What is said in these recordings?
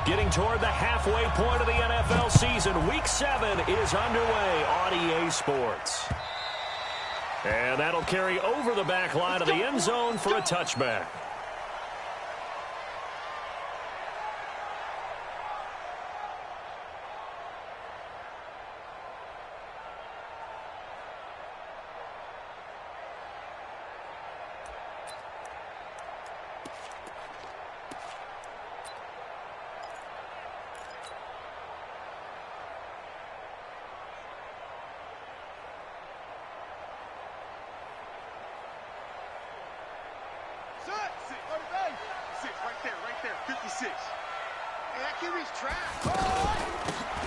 Getting toward the halfway point of the NFL season. Week 7 is underway on EA Sports. And that'll carry over the back line of the end zone for a touchback.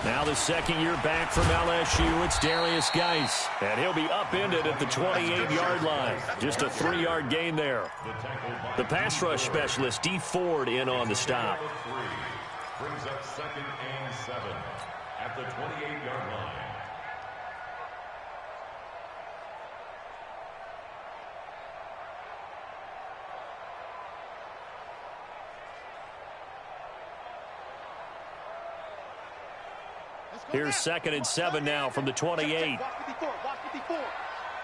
Now the second year back from LSU, it's Darius Geis. And he'll be upended at the 28-yard line. Just a 3-yard gain there. The pass rush specialist, D. Ford, in on the stop. Brings up 2nd and 7 at the 28-yard line. Here's 2nd and 7 now from the 28.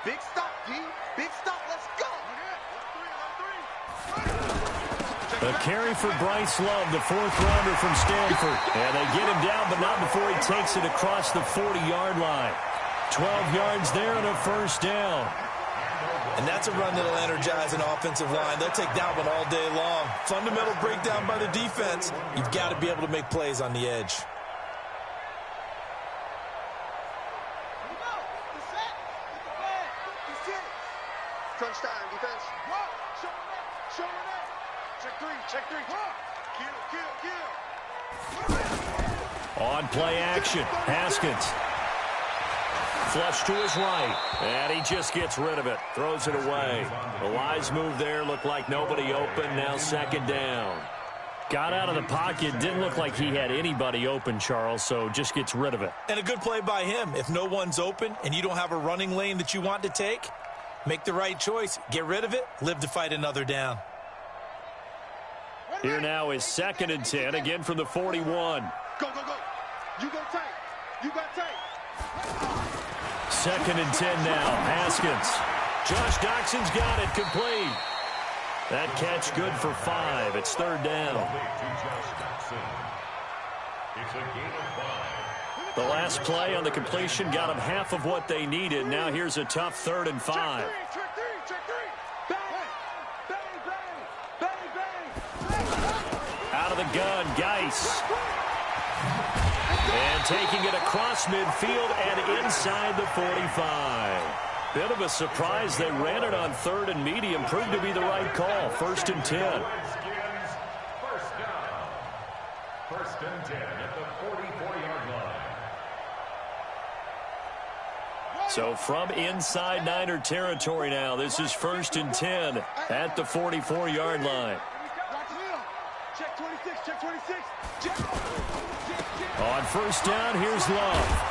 Big stop, G. Big stop. Let's go. A carry for Bryce Love, the 4th-rounder from Stanford. And they get him down, but not before he takes it across the 40-yard line. 12 yards there and a first down. And that's a run that'll energize an offensive line. They'll take that one all day long. Fundamental breakdown by the defense. You've got to be able to make plays on the edge. Crunch time, defense. Show it. Check three. Kill. On play action, Haskins. Flush to his right, and he just gets rid of it. Throws it away. The wise move there, looked like nobody open. Now 2nd down. Got out of the pocket, didn't look like he had anybody open, Charles, so just gets rid of it. And a good play by him. If no one's open and you don't have a running lane that you want to take, make the right choice. Get rid of it. Live to fight another down. Here now is 2nd and 10, again from the 41. Go. You go tight. 2nd and 10 now. Haskins. Josh Doxson's got it complete. That catch good for 5. It's 3rd down. It's a gain of 5. The last play on the completion got them half of what they needed. Now here's a tough 3rd and 5. Check three. Bang. Out of the gun, Geis. And taking it across midfield and inside the 45. Bit of a surprise. They ran it on 3rd and medium. Proved to be the right call. 1st and 10. First down. 1st and 10 at the 44-yard line. So from inside Niner territory now, this is 1st and 10 at the 44-yard line. Check 26. On 1st down, here's Love.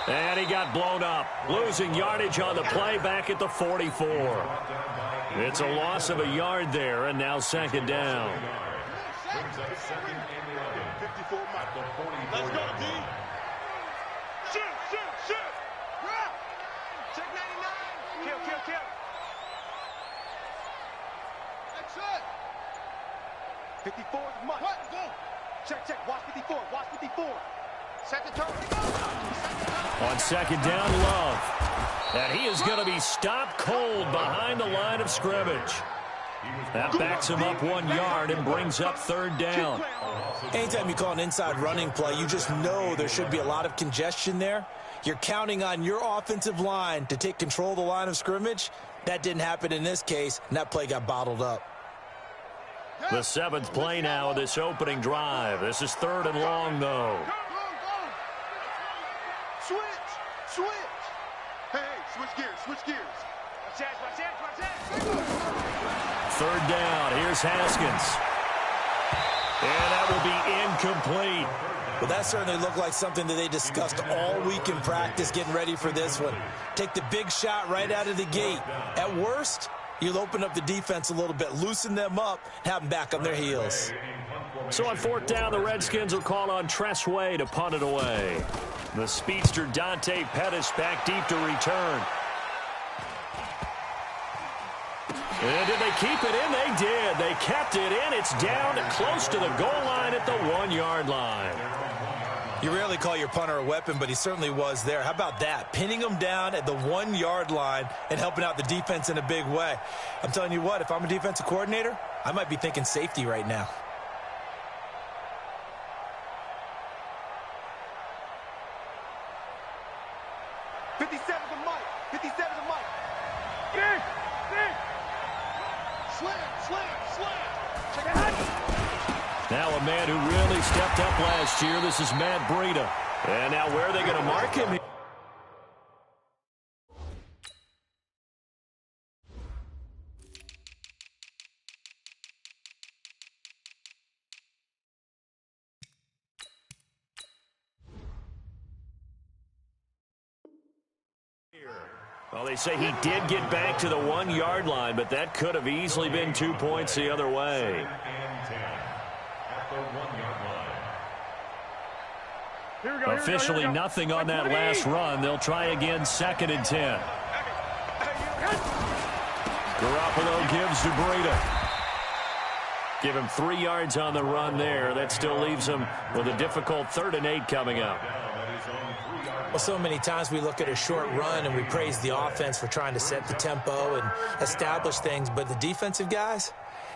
And he got blown up. Losing yardage on the play back at the 44. It's a loss of a yard there, and now 2nd down. Brings up 2nd and 11. 54 At the 44 Let's go, yard D. line. Shoot. Check 99. Kill. That's it. 54 is much. Go. Check. Watch 54. Set the turn. On 2nd down, Love. And he is going to be stopped cold behind the line of scrimmage. That backs him up 1 yard and brings up 3rd down. Anytime you call an inside running play, you just know there should be a lot of congestion there. You're counting on your offensive line to take control of the line of scrimmage. That didn't happen in this case, and that play got bottled up. The 7th play now of this opening drive. This is 3rd and long, though. Go. Switch. Hey, switch gears. Watch that. 3rd down. Here's Haskins. And that will be incomplete. Well, that certainly looked like something that they discussed all week in practice getting ready for this one. Take the big shot right out of the gate. At worst, you'll open up the defense a little bit, loosen them up, have them back on their heels. So on fourth down, the Redskins will call on Tressway to punt it away. The speedster Dante Pettis back deep to return. And did they keep it in? They did. They kept it in. It's down close to the goal line at the 1-yard line. You rarely call your punter a weapon, but he certainly was there. How about that? Pinning him down at the 1-yard line and helping out the defense in a big way. I'm telling you what, if I'm a defensive coordinator, I might be thinking safety right now. Now a man who really stepped up last year. This is Matt Breida. And now where are they going to mark him? Well, they say he did get back to the 1-yard line, but that could have easily been 2 points the other way. Officially nothing on that last run. They'll try again, 2nd and 10. Garoppolo gives to Breida. Give him 3 yards on the run there. That still leaves him with a difficult 3rd and 8 coming up. Well, so many times we look at a short run and we praise the offense for trying to set the tempo and establish things, but the defensive guys,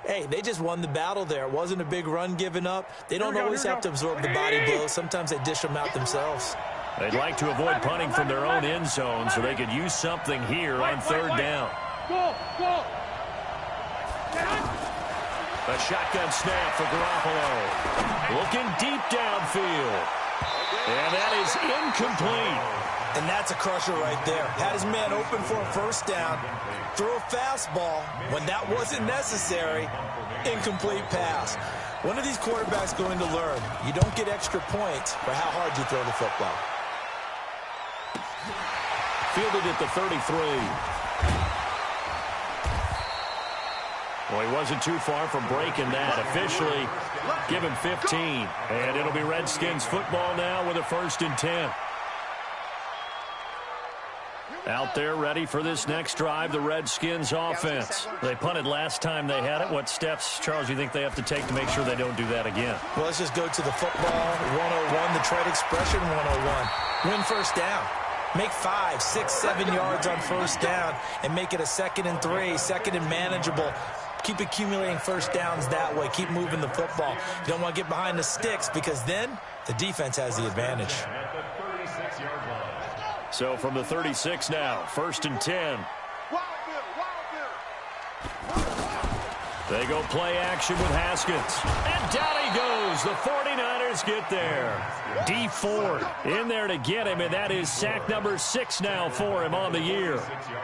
hey, they just won the battle there. It wasn't a big run given up. They don't always have to absorb the body blows. Sometimes they dish them out themselves. They'd like to avoid punting from their own end zone so they could use something here on 3rd down. A shotgun snap for Garoppolo. Looking deep downfield. And that is incomplete. And that's a crusher right there. Had his man open for a 1st down. Threw a fastball when that wasn't necessary. Incomplete pass. One of these quarterbacks going to learn. You don't get extra points for how hard you throw the football. Fielded at the 33. Well, he wasn't too far from breaking that. Officially, give him 15. And it'll be Redskins football now with a 1st and 10. Out there ready for this next drive, the Redskins offense. They punted last time they had it. What steps, Charles, you think they have to take to make sure they don't do that again? Well, let's just go to the football 101, the trade expression 101. Win 1st down. Make 5, 6, 7 yards on 1st down and make it a 2nd and 3, 2nd and manageable. Keep accumulating 1st downs that way. Keep moving the football. You don't want to get behind the sticks because then the defense has the advantage. So from the 36 now, 1st and 10. They go play action with Haskins. And down he goes. The 49ers get there. D Ford in there to get him, and that is sack number 6 now for him on the year.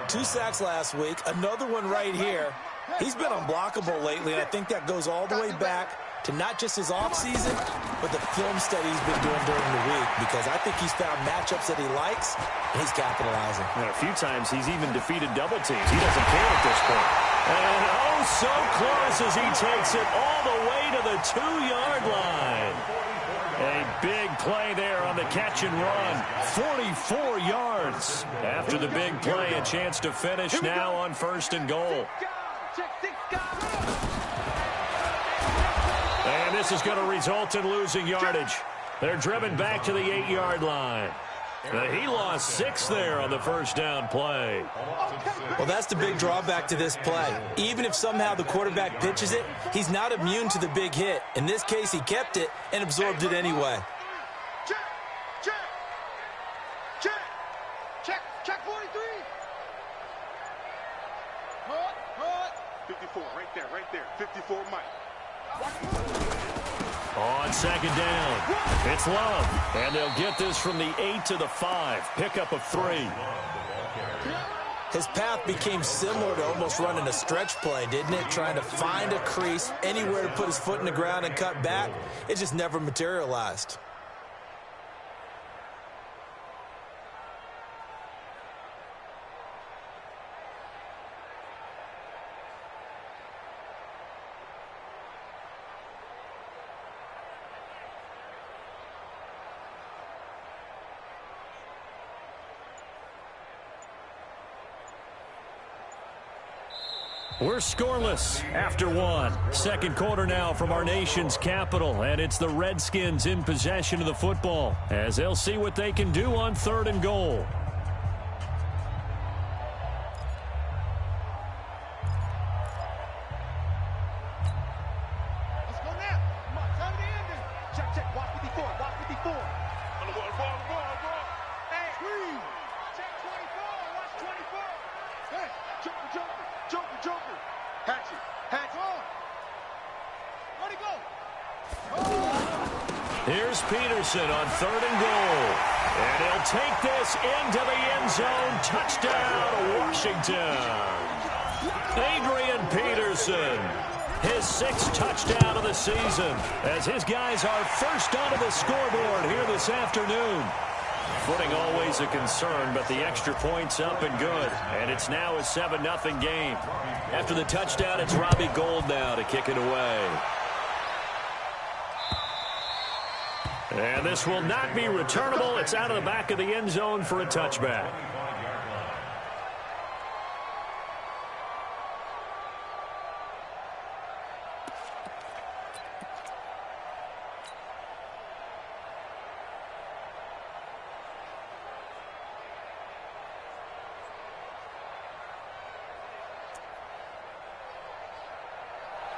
2 sacks last week, another one right here. He's been unblockable lately, and I think that goes all the way back to not just his offseason, but the film study he's been doing during the week, because I think he's found matchups that he likes, and he's capitalizing. And a few times he's even defeated double teams. He doesn't care at this point. And oh, so close as he takes it all the way to the 2-yard line. A big play there on the catch and run. 44 yards. After the big play, a chance to finish now on 1st and goal. And this is going to result in losing yardage. They're driven back to the 8-yard line. He lost 6 there on the 1st down play. Well, that's the big drawback to this play. Even if somehow the quarterback pitches it, he's not immune to the big hit. In this case, he kept it and absorbed it anyway. Check 43. 54, right there. 54, Mike. On 2nd down, it's Love. And they'll get this from the 8 to the 5. Pickup of 3. His path became similar to almost running a stretch play, didn't it? Trying to find a crease, anywhere to put his foot in the ground and cut back. It just never materialized. We're scoreless after one. Second quarter now from our nation's capital, and it's the Redskins in possession of the football as they'll see what they can do on 3rd and goal. Let's go now. Come on, time to end it. Check, check. Watch 54. Watch 54. On the ball. Hey, screen. Check 24. Watch 24. Hey, Joker. Hatchet. On. Where'd he go? Oh. Here's Peterson on 3rd and goal. And he'll take this into the end zone. Touchdown, Washington. Adrian Peterson, his 6th touchdown of the season, as his guys are first onto the scoreboard here this afternoon. Footing always a concern, but the extra point's up and good. And it's now a 7-0 game. After the touchdown, it's Robbie Gould now to kick it away. And this will not be returnable. It's out of the back of the end zone for a touchback.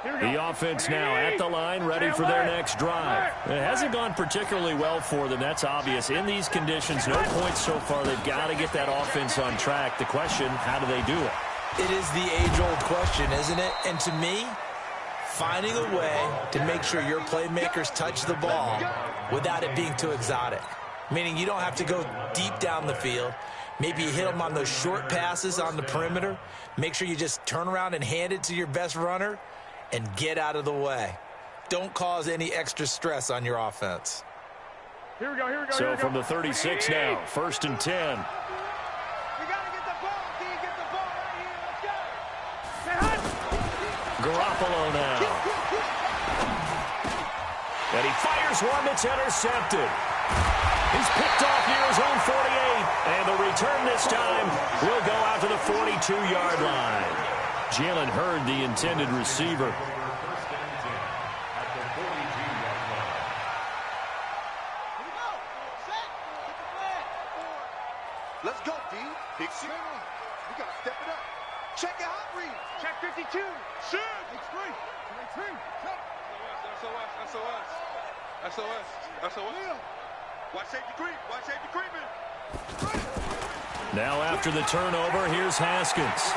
The offense now at the line, ready for their next drive. It hasn't gone particularly well for them. That's obvious. In these conditions, no points so far. They've got to get that offense on track. The question, how do they do it? It is the age-old question, isn't it? And to me, finding a way to make sure your playmakers touch the ball without it being too exotic. Meaning you don't have to go deep down the field. Maybe you hit them on those short passes on the perimeter. Make sure you just turn around and hand it to your best runner and get out of the way. Don't cause any extra stress on your offense. Here we go. So from the 36 now, 1st and 10. We got to get the ball. Can you get the ball right here? Let's go. Garoppolo now. And he fires one that's intercepted. He's picked off near his own 48. And the return this time will go out to the 42-yard line. Jalen Hurd, the intended receiver. Let's go, D. Big C. We got to step it up. Check it out, read. Check 52. Shoot. X3. SOS. Watch safety creeping. Now after the turnover, here's Haskins.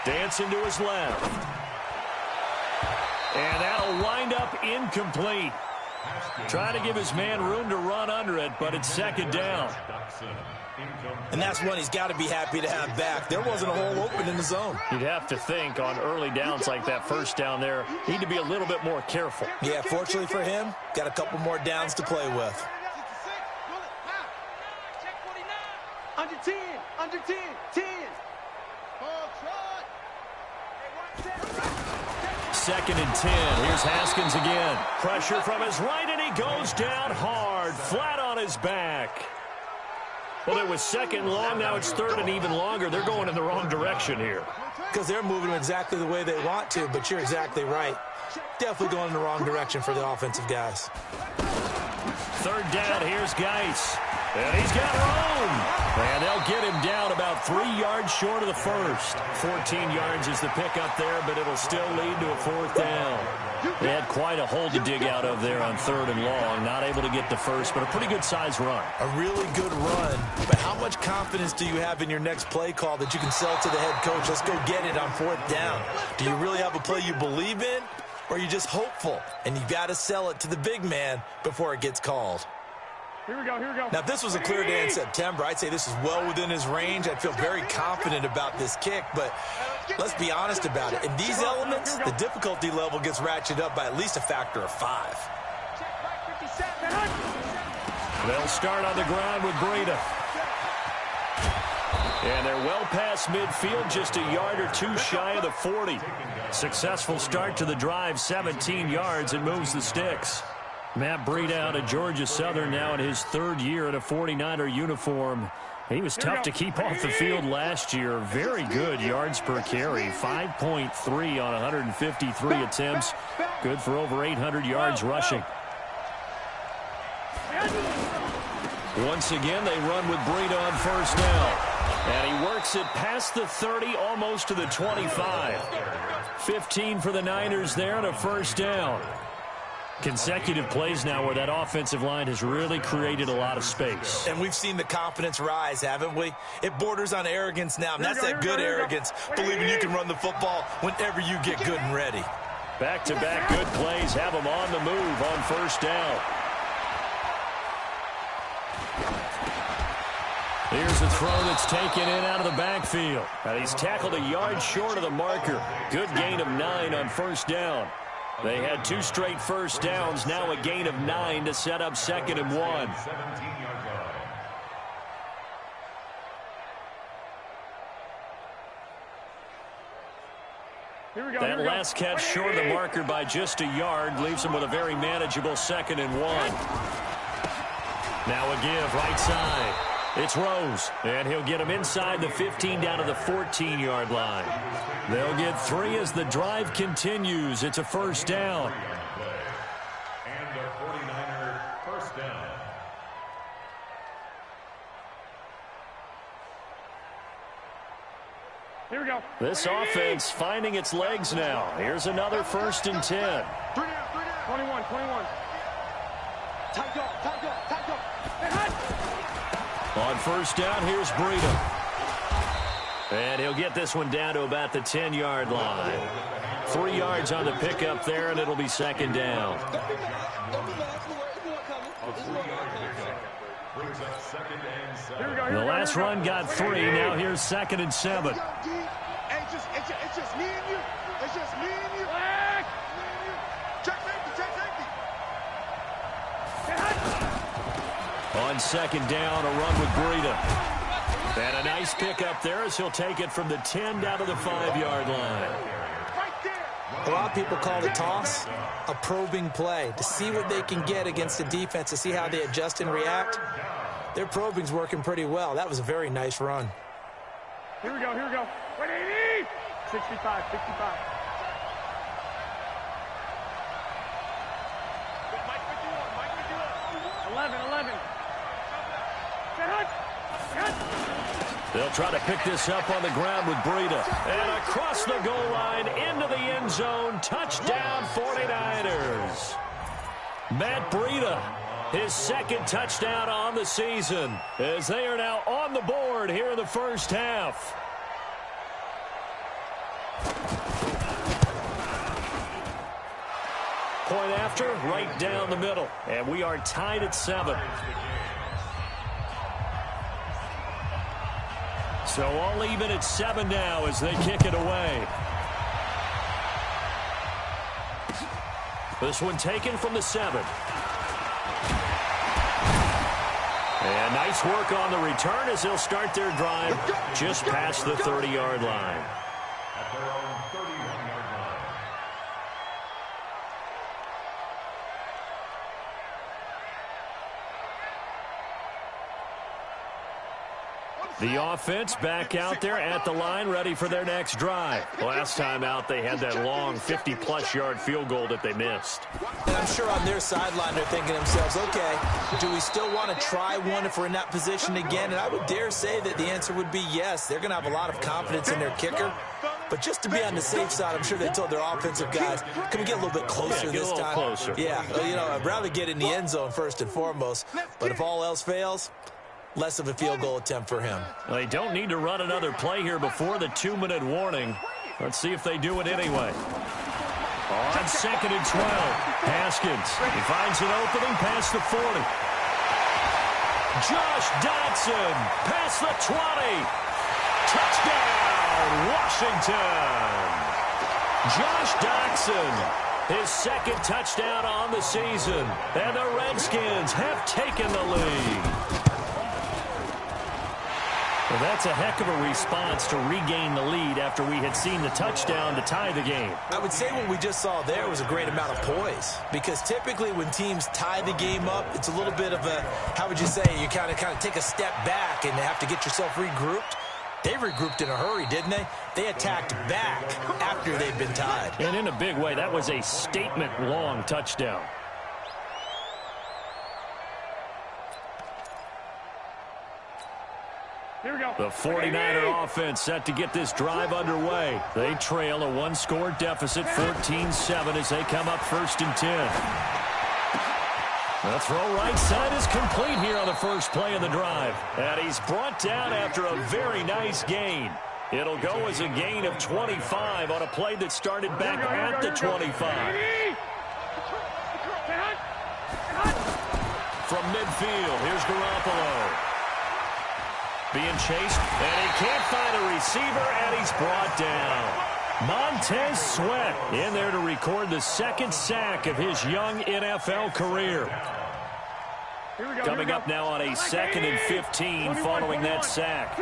Dancing to his left. And that'll wind up incomplete. Trying to give his man room to run under it, but it's 2nd down. And that's one he's got to be happy to have back. There wasn't a hole open in the zone. You'd have to think on early downs like that 1st down there, need to be a little bit more careful. Yeah, fortunately for him, got a couple more downs to play with. Under 10. 10. 2nd and 10. Here's Haskins again. Pressure from his right, and he goes down hard, flat on his back. Well, it was 2nd long. Now it's 3rd and even longer. They're going in the wrong direction here. Because they're moving exactly the way they want to, but you're exactly right. Definitely going in the wrong direction for the offensive guys. 3rd down. Here's Geis. And he's got room. And they'll get him down about 3 yards short of the first. 14 yards is the pickup there, but it'll still lead to a 4th down. They had quite a hole to dig out of there on 3rd and long. Not able to get the first, but a pretty good-sized run. A really good run, but how much confidence do you have in your next play call that you can sell to the head coach? Let's go get it on 4th down. Do you really have a play you believe in, or are you just hopeful? And you got to sell it to the big man before it gets called. Here we go. Now, if this was a clear day in September, I'd say this is well within his range. I'd feel very confident about this kick, but let's be honest about it. In these elements, the difficulty level gets ratcheted up by at least a factor of 5. They'll start on the ground with Breida. And they're well past midfield, just a yard or two shy of the 40. Successful start to the drive, 17 yards, and moves the sticks. Matt Breida out of Georgia Southern now in his 3rd year in a 49er uniform. He was tough to keep off the field last year. Very good yards per carry, 5.3 on 153 attempts. Good for over 800 yards rushing. Once again, they run with Breida on first down. And he works it past the 30, almost to the 25. 15 for the Niners there and a first down. Consecutive plays now where that offensive line has really created a lot of space. And we've seen the confidence rise, haven't we? It borders on arrogance now, and that's that good arrogance, believing you can run the football whenever you get good and ready. Back-to-back good plays have him on the move on first down. Here's a throw that's taken in out of the backfield. And he's tackled a yard short of the marker. Good gain of 9 on first down. They had 2 straight first downs, now a gain of 9 to set up 2nd and 1. That last catch short of the marker by just a yard leaves him with a very manageable 2nd and 1. Now a give right side. It's Rose, and he'll get him inside the 15 down to the 14-yard line. They'll get 3 as the drive continues. It's a first down. And a 49er first down. Here we go. This offense finding its legs now. Here's another 1st and 10. 3 down, 3 down. 21. Tight dog, tight dog, tight dog. On first down, here's Breida. And he'll get this one down to about the 10-yard line. 3 yards on the pickup there, and it'll be 2nd down. The last run got 3. Now here's 2nd and 7. It's just me and you. It's just me and you. Check safety, check safety. On 2nd down, a run with Breida. And a nice pickup there as he'll take it from the 10 down to the 5-yard line. A lot of people call the toss a probing play to see what they can get against the defense, to see how they adjust and react. Their probing's working pretty well. That was a very nice run. Here we go. 180. 65. 11. They'll try to pick this up on the ground with Breida. And across the goal line, into the end zone. Touchdown, 49ers. Matt Breida, his 2nd touchdown on the season, as they are now on the board here in the first half. Point after, right down the middle. And we are tied at 7. So all even at 7 now as they kick it away. This one taken from the 7. And nice work on the return as they'll start their drive just past the 30-yard line. At their own 31-yard line. The offense back out there at the line, ready for their next drive. Last time out, they had that long 50-plus yard field goal that they missed. And I'm sure on their sideline they're thinking to themselves, okay, do we still want to try one if we're in that position again? And I would dare say that the answer would be yes. They're going to have a lot of confidence in their kicker. But just to be on the safe side, I'm sure they told their offensive guys, can we get a little bit closer this time? Closer. Yeah, I'd rather get in the end zone first and foremost. But if all else fails, less of a field goal attempt for him. Well, they don't need to run another play here before the 2-minute warning. Let's see if they do it anyway. On 2nd and 12, Haskins. He finds an opening past the 40. Josh Dodson past the 20. Touchdown, Washington. Josh Dodson, his 2nd touchdown on the season. And the Redskins have taken the lead. That's a heck of a response to regain the lead after we had seen the touchdown to tie the game. I would say what we just saw there was a great amount of poise, because typically when teams tie the game up, it's a little bit of a, how would you say, you kind of take a step back and have to get yourself regrouped. They regrouped in a hurry, didn't they? They attacked back after they'd been tied. And in a big way, that was a statement-long touchdown. Here we go. The 49er offense set to get this drive underway. They trail a one-score deficit, 14-7, as they come up 1st and 10. The throw right side is complete here on the first play of the drive. And he's brought down after a very nice gain. It'll go as a gain of 25 on a play that started back at the 25. From midfield, here's Garoppolo. Being chased, and he can't find a receiver, and he's brought down. Montez Sweat in there to record the 2nd sack of his young NFL career. Coming up now on a 2nd and 15 following that sack.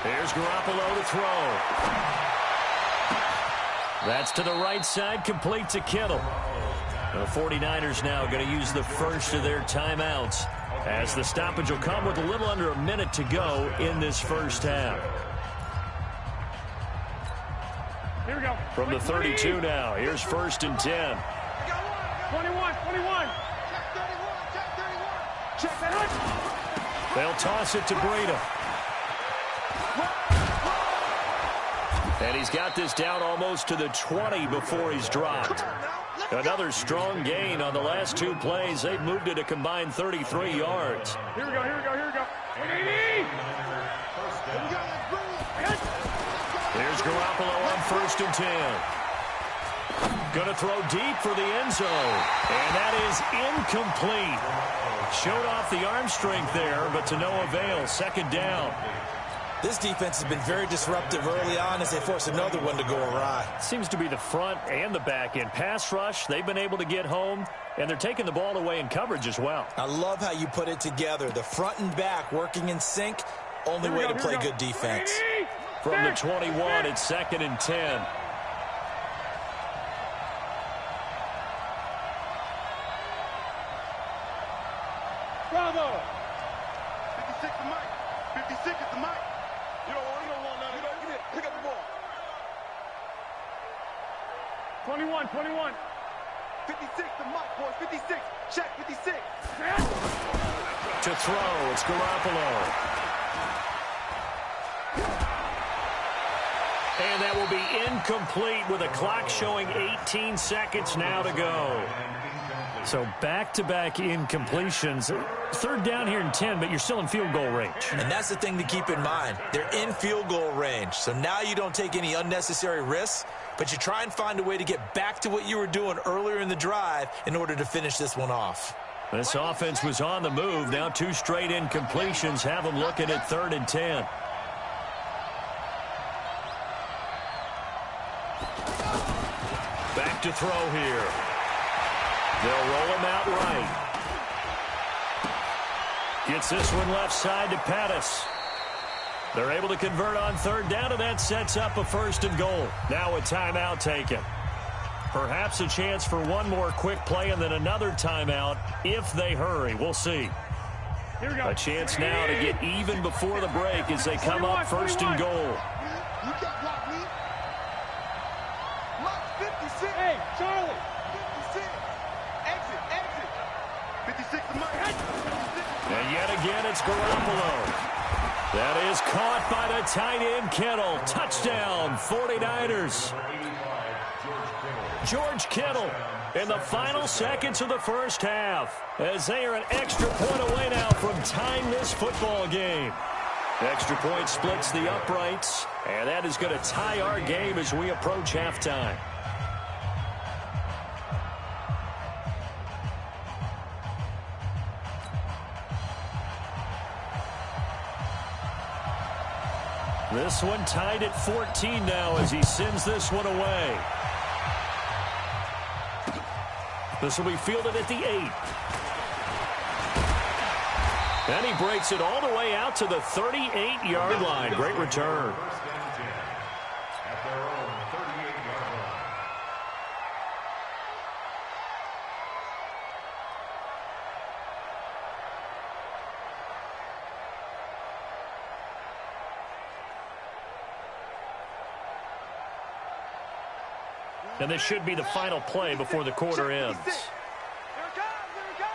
Here's Garoppolo to throw. That's to the right side, complete to Kittle. The 49ers now going to use the first of their timeouts, as the stoppage will come with a little under a minute to go in this first half. Here we go. From the 32 now, here's 1st and 10. 21. Check that out. They'll toss it to Breida. And he's got this down almost to the 20 before he's dropped. Another strong gain on the last 2 plays. They've moved it a combined 33 yards. Here we go. 180. Here's Garoppolo on 1st and 10. Going to throw deep for the end zone. And that is incomplete. Showed off the arm strength there, but to no avail. 2nd down. This defense has been very disruptive early on as they force another one to go awry. Seems to be the front and the back end. Pass rush, they've been able to get home, and they're taking the ball away in coverage as well. I love how you put it together. The front and back working in sync, only way to play good defense. From the 21, it's 2nd and 10. Bravo. 56 the mic. 56 is the mic. You don't want none. You don't get it. Pick up the ball. 21. 56 the mic, boys. 56. Check 56. To throw, it's Garoppolo. And that will be incomplete with a clock showing 18 seconds now to go. So back-to-back incompletions. 3rd down here in 10, but you're still in field goal range. And that's the thing to keep in mind. They're in field goal range. So now you don't take any unnecessary risks, but you try and find a way to get back to what you were doing earlier in the drive in order to finish this one off. This offense was on the move. Now 2 straight incompletions have them looking at 3rd and 10. Back to throw here. They'll roll him out right. Gets this one left side to Pettis. They're able to convert on 3rd down, and that sets up a 1st and goal. Now a timeout taken. Perhaps a chance for one more quick play and then another timeout if they hurry. We'll see. Here we go. A chance now to get even before the break as they come up 1st and goal. You can't block me. Block 56. Hey, Charlie. 56. Exit. 56 the mic. And yet again, it's Garoppolo. That is caught by the tight end, Kittle. Touchdown, 49ers. George Kittle in the final seconds of the first half, as they are an extra point away now from tying this football game. Extra point splits the uprights, and that is going to tie our game as we approach halftime. This one tied at 14 now as he sends this one away. This will be fielded at the 8. And he breaks it all the way out to the 38-yard line. Great return. First and 10 at their own 38-yard line. And this should be the final play before the quarter ends. Here it goes, here it goes.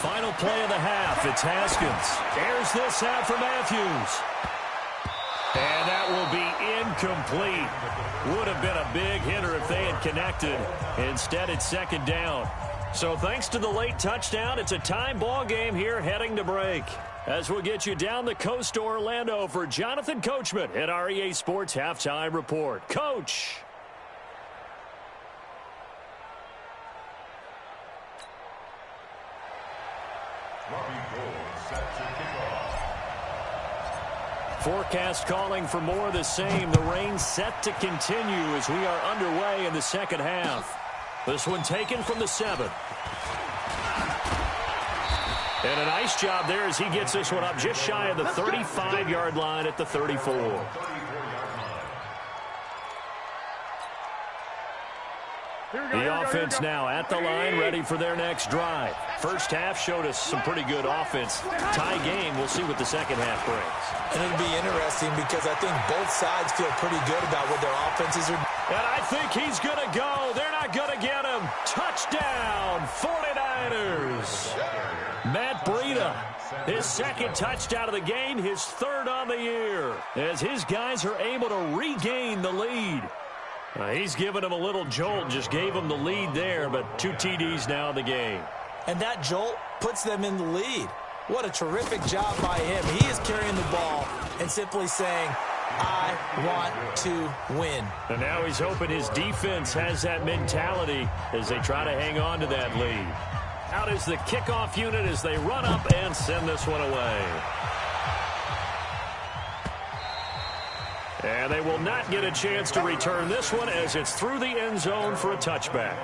Final play of the half. It's Haskins. Airs this out for Matthews. And that will be incomplete. Would have been a big hitter if they had connected. Instead, it's second down. So thanks to the late touchdown, it's a time ball game here heading to break. As we'll get you down the coast to Orlando for Jonathan Coachman at our EA Sports Halftime Report. Coach. Forecast calling for more of the same. The rain set to continue as we are underway in the second half. This one taken from the 7. And a nice job there as he gets this one up just shy of the 35-yard line at the 34. The offense now at the line, ready for their next drive. First half showed us some pretty good offense. Tie game, we'll see what the second half brings. And it'll be interesting because I think both sides feel pretty good about what their offenses are. And I think he's going to go. They're not going to get him. Touchdown, 49ers. Matt Breida, his second touchdown of the game, his third on the year, as his guys are able to regain the lead. He's given him a little jolt, just gave him the lead there, but 2 TDs now in the game. And that jolt puts them in the lead. What a terrific job by him. He is carrying the ball and simply saying, I want to win. And now he's hoping his defense has that mentality as they try to hang on to that lead. Out is the kickoff unit as they run up and send this one away. And they will not get a chance to return this one as it's through the end zone for a touchback.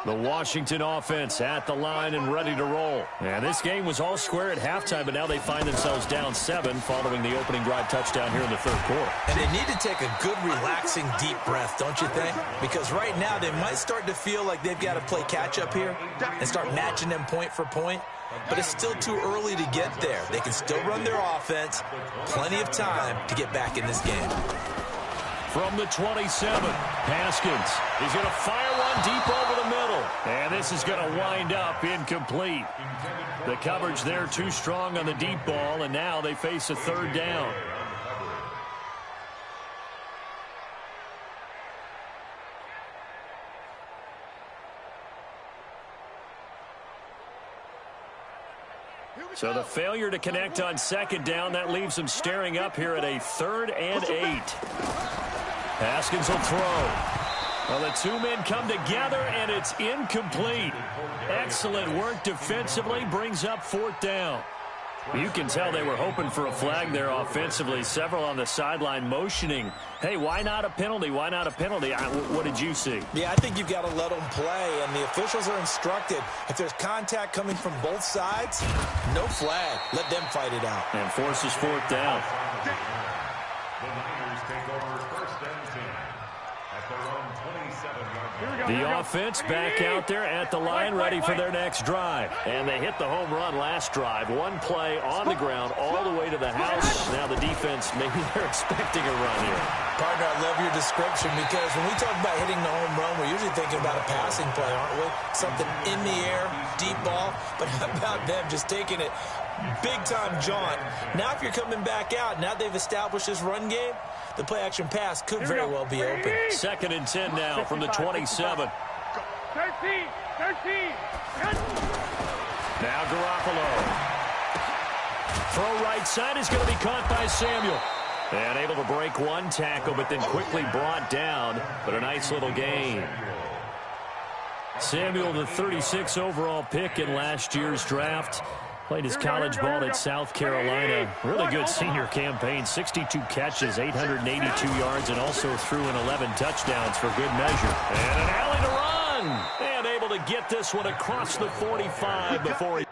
The Washington offense at the line and ready to roll. And this game was all square at halftime, but now they find themselves down 7 following the opening drive touchdown here in the third quarter. And they need to take a good, relaxing, deep breath, don't you think? Because right now they might start to feel like they've got to play catch-up here and start matching them point for point. But it's still too early to get there. They can still run their offense. Plenty of time to get back in this game. From the 27, Haskins is going to fire one deep over the middle. And this is going to wind up incomplete. The coverage there too strong on the deep ball, and now they face a third down. So the failure to connect on second down, that leaves them staring up here at a 3rd and 8. Haskins will throw. Well, the 2 men come together, and it's incomplete. Excellent work defensively, brings up 4th down. You can tell they were hoping for a flag there offensively. Several on the sideline motioning, hey, why not a penalty? Why not a penalty? What did you see? Yeah, I think you've got to let them play, and the officials are instructed. If there's contact coming from both sides, no flag. Let them fight it out. And forces 4th down. The Niners take over 1st and 10 at their own 27-yard line. The offense back out there at the line, ready for their next drive. And they hit the home run last drive. One play on the ground all the way to the house. Now the defense, maybe they're expecting a run here. Partner, I love your description because when we talk about hitting the home run, we're usually thinking about a passing play, aren't we? Something in the air, deep ball. But how about them just taking it big-time jaunt? Now if you're coming back out, now they've established this run game, the play-action pass could very well be open. 2nd and 10 now from the 27. 13. Now Garoppolo. Throw right side is going to be caught by Samuel. And able to break one tackle, but then quickly brought down. But a nice little gain. Samuel, the 36 overall pick in last year's draft. Played his college ball at South Carolina. Really good senior campaign. 62 catches, 882 yards, and also threw in 11 touchdowns for good measure. And an alley to run. And able to get this one across the 45 before he...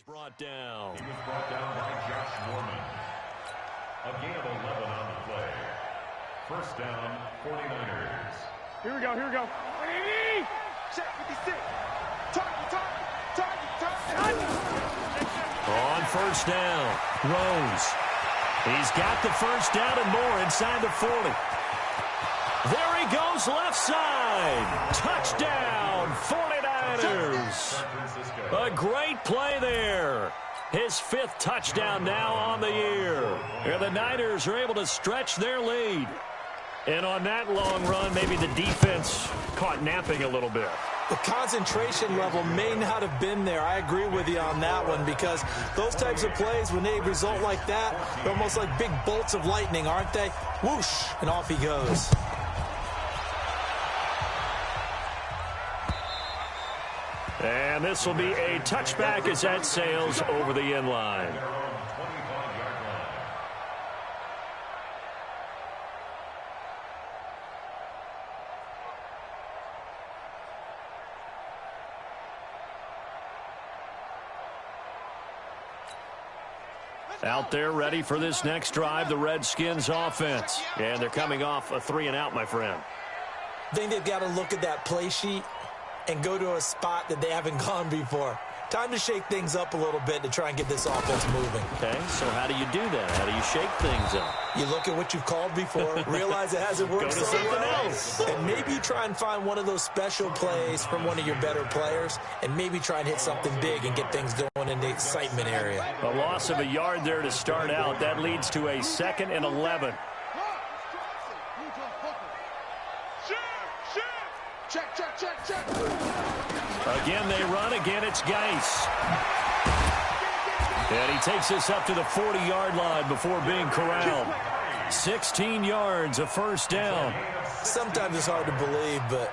brought down. He was brought down by Josh Norman. A gain of 11 on the play. First down, 49ers. Here we go, here we go. Check 56. Target. On first down, Rose. He's got the first down and more inside the 40. There he goes, left side. Touchdown, 49ers. A great play there. His 5th touchdown now on the year. And the Niners are able to stretch their lead. And on that long run, maybe the defense caught napping a little bit. The concentration level may not have been there. I agree with you on that one, because those types of plays, when they result like that, they're almost like big bolts of lightning, aren't they? Whoosh, and off he goes. And this will be a touchback as that sails over the end line. Out there ready for this next drive, the Redskins offense. And they're coming off a 3-and-out, my friend. I think they've got to look at that play sheet and go to a spot that they haven't gone before. Time to shake things up a little bit to try and get this offense moving. Okay, so how do you do that? How do you shake things up? You look at what you've called before, realize it hasn't worked Go to so something well, else. and maybe try and find one of those special plays from one of your better players, and maybe try and hit something big and get things going in the excitement area. A loss of a yard there to start out. That leads to a 2nd and 11. Check. Again, they run. Again, it's Geis. And he takes us up to the 40-yard line before being corralled. 16 yards, a first down. Sometimes it's hard to believe, but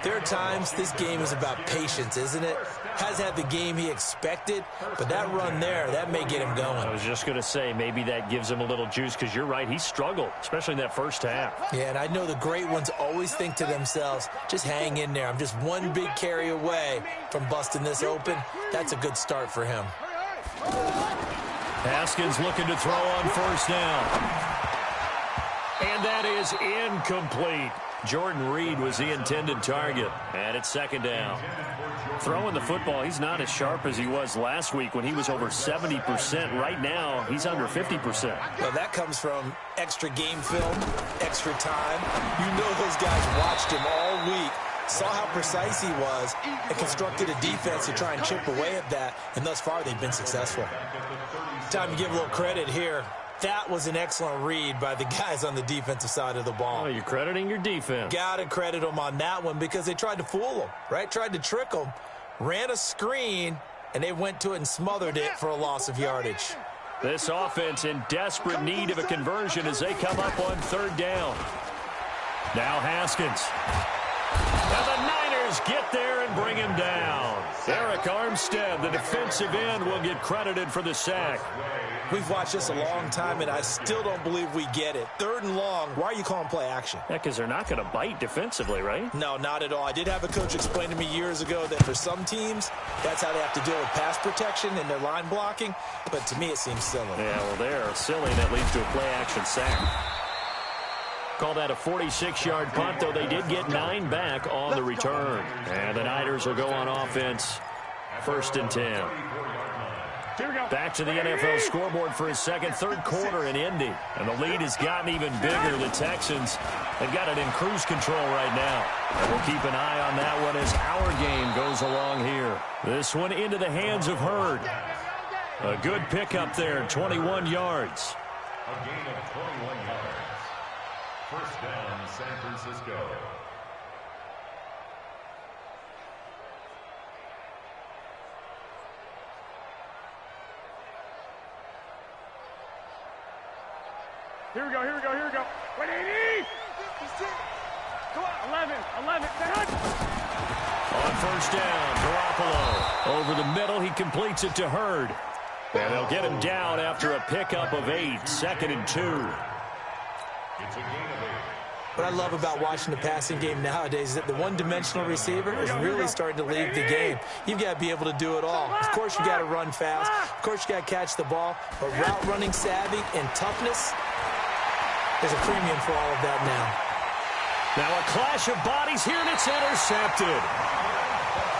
there are times this game is about patience, isn't it? Hasn't had the game he expected, but that run there, that may get him going. I was just going to say, maybe that gives him a little juice, because you're right, he struggled, especially in that first half. Yeah, and I know the great ones always think to themselves, just hang in there. I'm just one big carry away from busting this open. That's a good start for him. Haskins looking to throw on first down. And that is incomplete. Jordan Reed was the intended target. And it's 2nd down. Throwing the football, he's not as sharp as he was last week when he was over 70%. Right now, he's under 50%. Well, that comes from extra game film, extra time. You know those guys watched him all week, saw how precise he was, and constructed a defense to try and chip away at that. And thus far, they've been successful. Time to give a little credit here. That was an excellent read by the guys on the defensive side of the ball. Oh, you're crediting your defense. Got to credit them on that one, because they tried to fool him, right? Tried to trick him, ran a screen, and they went to it and smothered it for a loss of yardage. This offense in desperate need of a conversion as they come up on 3rd down. Now Haskins. And the Niners get there and bring him down. Eric Armstead, the defensive end, will get credited for the sack. We've watched this a long time, and I still don't believe we get it. 3rd and long, why are you calling play action? Yeah, because they're not going to bite defensively, right? No, not at all. I did have a coach explain to me years ago that for some teams, that's how they have to deal with pass protection and their line blocking. But to me, it seems silly. Yeah, well, they're silly. That leads to a play action sack. Call that a 46-yard punt, though they did get 9 back on the return. And the Niners will go on offense, 1st and 10. Back to the NFL scoreboard for his third quarter in Indy. And the lead has gotten even bigger. The Texans, they've got it in cruise control right now. And we'll keep an eye on that one as our game goes along here. This one into the hands of Hurd. A good pickup there, 21 yards. A gain of 21 yards. First down, San Francisco. Here we go, here we go, here we go. 180! Come on, 11, touch! On first down, Garoppolo. Over the middle, he completes it to Hurd. And they'll get him down after a pickup of 8, 2nd and 2. It's a gain of 8. What I love about watching the passing game nowadays is that the one-dimensional receiver is really starting to lead the game. You've got to be able to do it all. Of course, you got to run fast. Of course, you got to catch the ball. But route running savvy and toughness, there's a premium for all of that now. Now a clash of bodies here, and it's intercepted.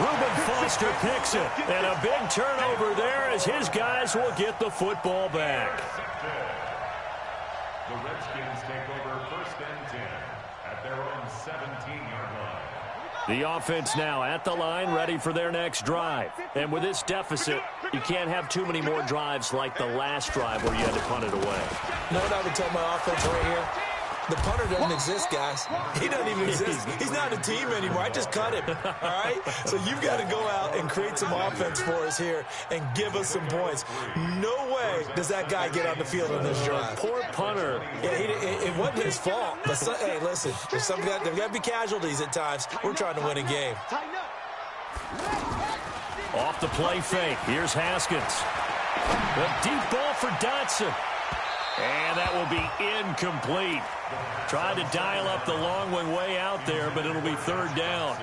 Reuben Foster picks it. And a big turnover there as his guys will get the football back. The Redskins take over 1st and 10 at their own 17-yard line. The offense now at the line, ready for their next drive. And with this deficit, you can't have too many more drives like the last drive where you had to punt it away. You know what I would tell my offense right here? The punter doesn't exist, guys. He doesn't even exist. He's not a team anymore. I just cut him, all right? So you've got to go out and create some offense for us here and give us some points. No way does that guy get on the field on this drive. Poor punter. Yeah, it wasn't his fault. But hey, listen, there's got to be casualties at times. We're trying to win a game. Off the play fake. Here's Haskins. The deep ball for Dotson. And that will be incomplete. Tried to dial up the long one way out there, but it'll be 3rd down.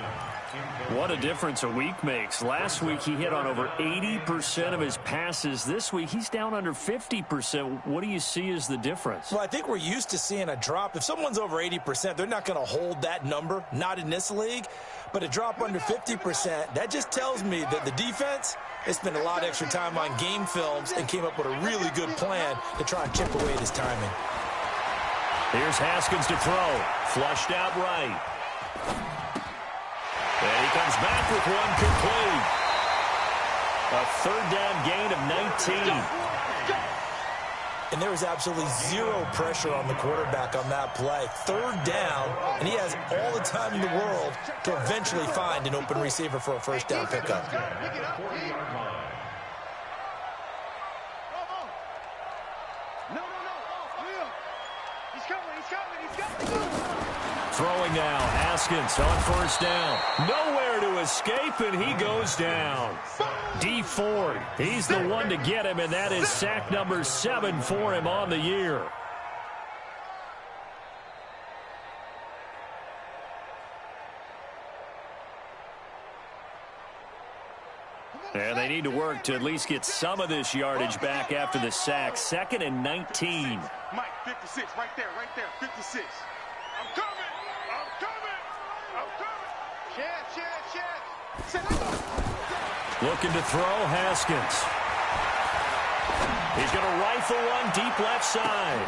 What a difference a week makes. Last week he hit on over 80% of his passes. This week he's down under 50%. What do you see as the difference? Well, I think we're used to seeing a drop. If someone's over 80%, they're not going to hold that number, not in this league. But a drop under 50%, that just tells me that the defense has spent a lot of extra time on game films and came up with a really good plan to try and chip away at his timing. Here's Haskins to throw. Flushed out right. And he comes back with one complete. A 3rd down gain of 19. And there was absolutely zero pressure on the quarterback on that play. 3rd down, and he has all the time in the world to eventually find an open receiver for a 1st down pickup. Throwing now, Haskins on 1st down. Nowhere to escape, and he goes down. D Ford, he's the one to get him, and that is sack number 7 for him on the year. And they need to work to at least get some of this yardage back after the sack. 2nd and 19. Mike, 56, right there, 56. I'm coming! Looking to throw, Haskins. He's going to rifle one deep left side.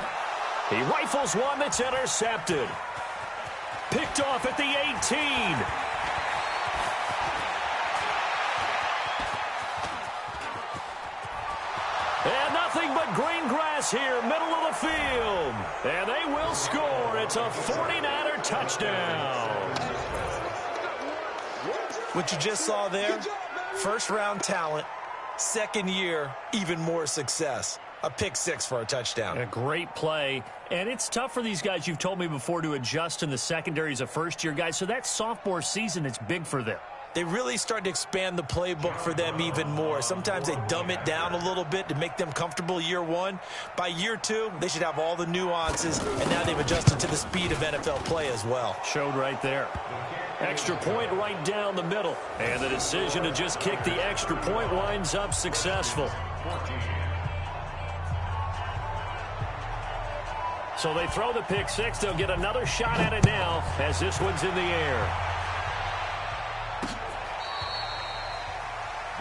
He rifles one that's intercepted. Picked off at the 18. And nothing but green grass here, middle of the field. And they will score. It's a 49er touchdown. What you just saw there, 1st-round talent, 2nd year, even more success. A pick 6 for a touchdown. A great play. And it's tough for these guys, you've told me before, to adjust in the secondary as a first-year guy. So that sophomore season, it's big for them. They really start to expand the playbook for them even more. Sometimes they dumb it down a little bit to make them comfortable year 1. By year 2, they should have all the nuances, and now they've adjusted to the speed of NFL play as well. Showed right there. Extra point right down the middle. And the decision to just kick the extra point winds up successful. So they throw the pick 6. They'll get another shot at it now as this one's in the air.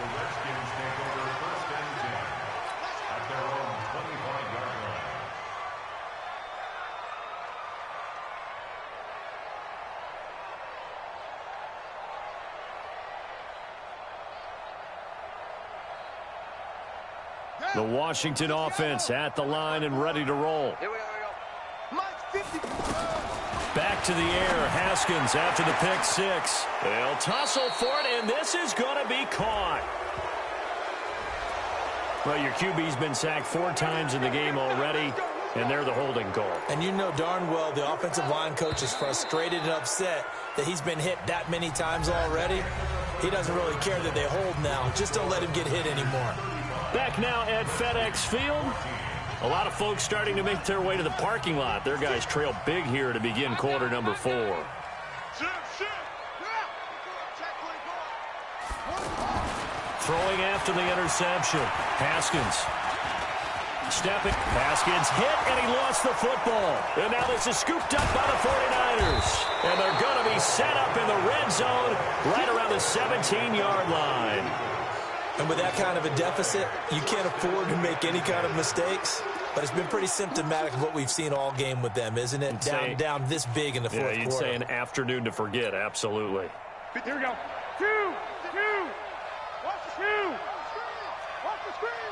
The Redskins take over 1st and 10 at their own 25-yard line. The Washington offense at the line and ready to roll. Here we go. Mike's 50. Back to the air. Haskins after the pick 6. They'll tussle for it, and this is going to be caught. Well, your QB's been sacked 4 times in the game already. and they're the holding call. And you know darn well the offensive line coach is frustrated and upset that he's been hit that many times already. He doesn't really care that they hold now. Just don't let him get hit anymore. Back now at FedEx Field. A lot of folks starting to make their way to the parking lot. Their guys trail big here to begin quarter number 4. Throwing after the interception. Haskins. Stepping. Haskins hit, and he lost the football. And now this is scooped up by the 49ers. And they're going to be set up in the red zone right around the 17-yard line. And with that kind of a deficit, you can't afford to make any kind of mistakes. But it's been pretty symptomatic of what we've seen all game with them, isn't it? Down this big in the fourth quarter. Yeah, you'd say an afternoon to forget, absolutely. Here we go. Two. Watch the screen. Watch the screen.